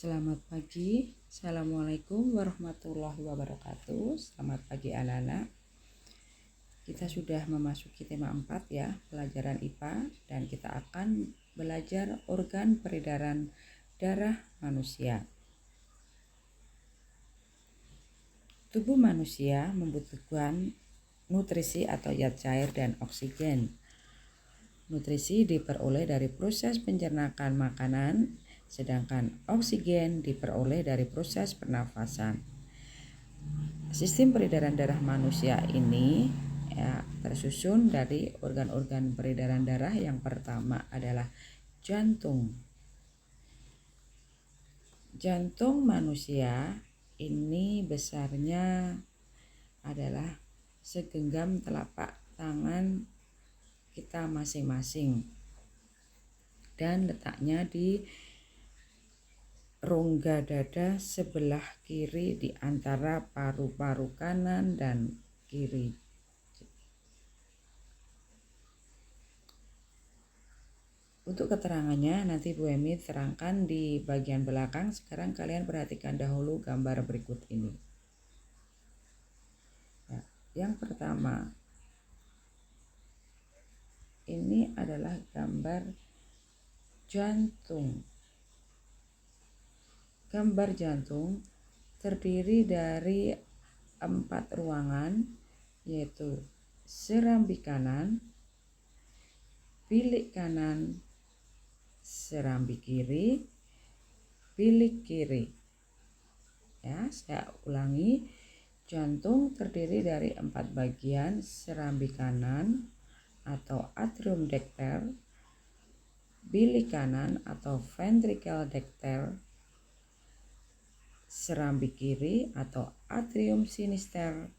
Selamat pagi, Assalamualaikum warahmatullahi wabarakatuh. Selamat pagi anak-anak. Kita sudah memasuki tema 4 ya, pelajaran IPA, dan kita akan belajar organ peredaran darah manusia. Tubuh manusia membutuhkan nutrisi atau zat cair dan oksigen. Nutrisi diperoleh dari proses pencernaan makanan, sedangkan oksigen diperoleh dari proses pernafasan. Sistem peredaran darah manusia ini tersusun dari organ-organ peredaran darah. Yang pertama adalah jantung. Jantung manusia ini besarnya adalah segenggam telapak tangan kita masing-masing dan letaknya di rongga dada sebelah kiri di antara paru-paru kanan dan kiri. Untuk keterangannya nanti Bu Emi terangkan di bagian belakang. Sekarang kalian perhatikan dahulu gambar berikut ini. Ya, yang pertama, ini adalah gambar jantung. Gambar jantung terdiri dari 4 ruangan, yaitu serambi kanan, bilik kanan, serambi kiri, bilik kiri. Ya, saya ulangi. Jantung terdiri dari 4 bagian: serambi kanan atau atrium dektel, bilik kanan atau ventricle dektel, serambi kiri atau atrium sinister,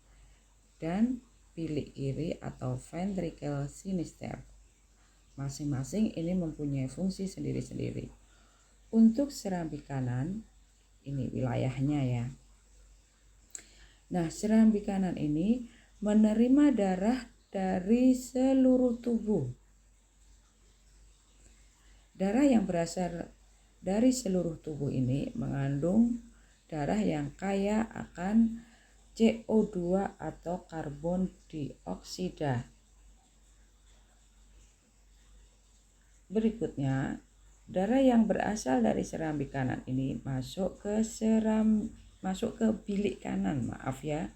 dan bilik kiri atau ventricle sinister. Masing-masing ini mempunyai fungsi sendiri-sendiri. Untuk serambi kanan, ini wilayahnya ya. Nah, serambi kanan ini menerima darah dari seluruh tubuh. Darah yang berasal dari seluruh tubuh ini mengandung darah yang kaya akan CO2 atau karbon dioksida. Berikutnya, darah yang berasal dari serambi kanan ini masuk ke bilik kanan, maaf ya.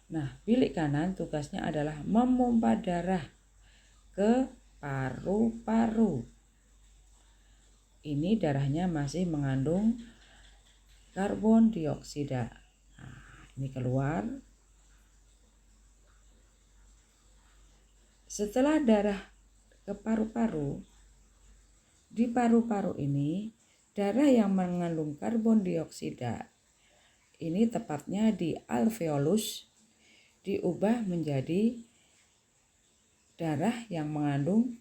Nah, bilik kanan tugasnya adalah memompa darah ke paru-paru. Ini darahnya masih mengandung karbon dioksida. Nah, ini keluar. Setelah darah ke paru-paru, di paru-paru ini darah yang mengandung karbon dioksida ini tepatnya di alveolus diubah menjadi darah yang mengandung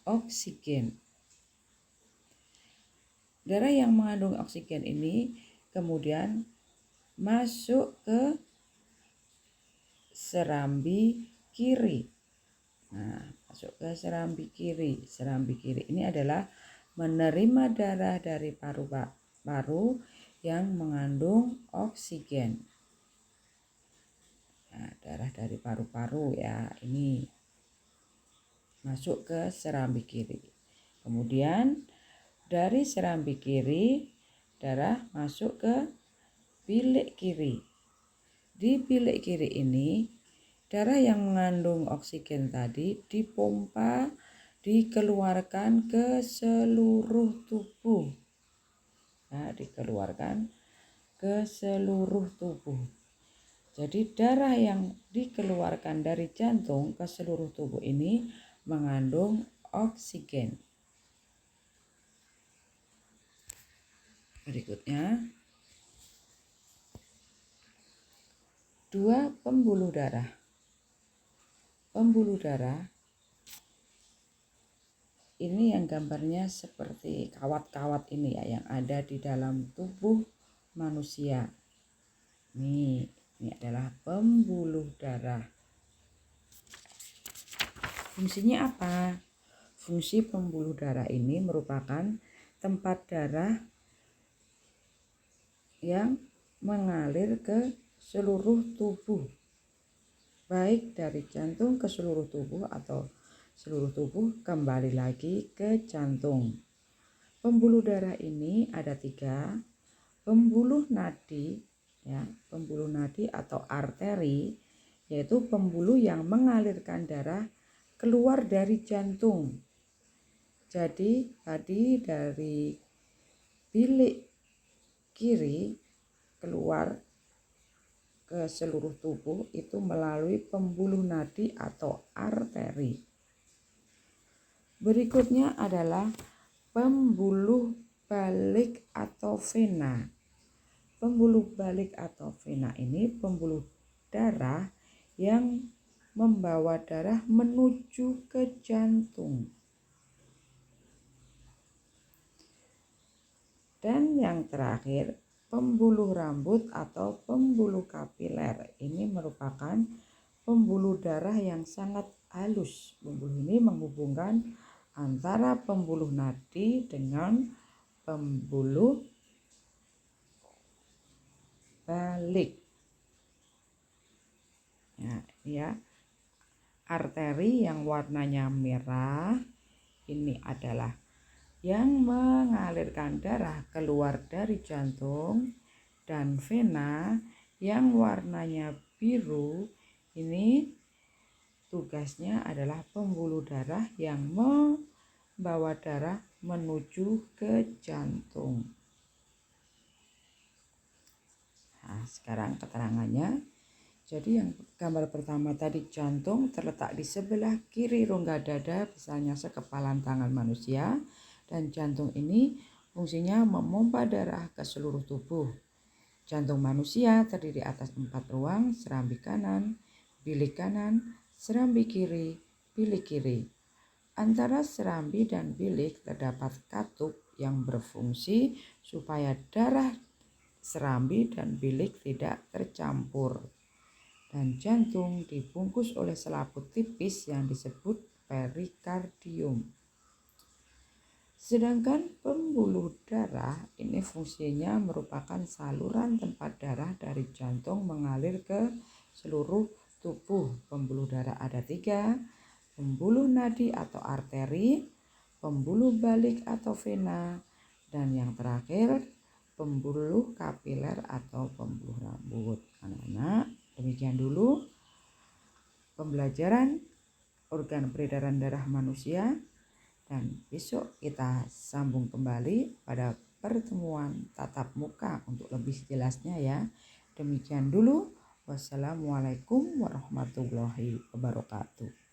oksigen. Darah yang mengandung oksigen ini kemudian masuk ke serambi kiri. Nah, masuk ke serambi kiri. Serambi kiri ini adalah menerima darah dari paru-paru yang mengandung oksigen. Nah, darah dari paru-paru ya, ini masuk ke serambi kiri. Kemudian dari serambi kiri, darah masuk ke bilik kiri. Di bilik kiri ini, darah yang mengandung oksigen tadi dipompa, dikeluarkan ke seluruh tubuh. Nah, dikeluarkan ke seluruh tubuh. Jadi darah yang dikeluarkan dari jantung ke seluruh tubuh ini mengandung oksigen. Berikutnya, 2 pembuluh darah. Pembuluh darah ini yang gambarnya seperti kawat-kawat ini ya, yang ada di dalam tubuh manusia. Ini adalah pembuluh darah. Fungsinya apa? Fungsi pembuluh darah ini merupakan tempat darah yang mengalir ke seluruh tubuh, baik dari jantung ke seluruh tubuh atau seluruh tubuh kembali lagi ke jantung. Pembuluh darah ini ada 3, pembuluh nadi, ya, pembuluh nadi atau arteri, yaitu pembuluh yang mengalirkan darah keluar dari jantung. Jadi tadi dari bilik kiri keluar ke seluruh tubuh itu melalui pembuluh nadi atau arteri. Berikutnya adalah pembuluh balik atau vena. Pembuluh balik atau vena ini pembuluh darah yang membawa darah menuju ke jantung. Dan yang terakhir, pembuluh rambut atau pembuluh kapiler. Ini merupakan pembuluh darah yang sangat halus. Pembuluh ini menghubungkan antara pembuluh nadi dengan pembuluh balik. Ya, arteri yang warnanya merah ini adalah yang mengalirkan darah keluar dari jantung, dan vena yang warnanya biru ini tugasnya adalah pembuluh darah yang membawa darah menuju ke jantung. Nah, sekarang keterangannya. Jadi yang gambar pertama tadi, jantung terletak di sebelah kiri rongga dada, misalnya sekepalan tangan manusia, dan jantung ini fungsinya memompa darah ke seluruh tubuh. Jantung manusia terdiri atas 4 ruang, serambi kanan, bilik kanan, serambi kiri, bilik kiri. Antara serambi dan bilik terdapat katup yang berfungsi supaya darah serambi dan bilik tidak tercampur. Dan jantung dibungkus oleh selaput tipis yang disebut perikardium. Sedangkan pembuluh darah ini fungsinya merupakan saluran tempat darah dari jantung mengalir ke seluruh tubuh. Pembuluh darah ada 3, pembuluh nadi atau arteri, pembuluh balik atau vena, dan yang terakhir pembuluh kapiler atau pembuluh rambut. Anak-anak, demikian dulu pembelajaran organ peredaran darah manusia, dan besok kita sambung kembali pada pertemuan tatap muka untuk lebih jelasnya ya. Demikian dulu. Wassalamualaikum warahmatullahi wabarakatuh.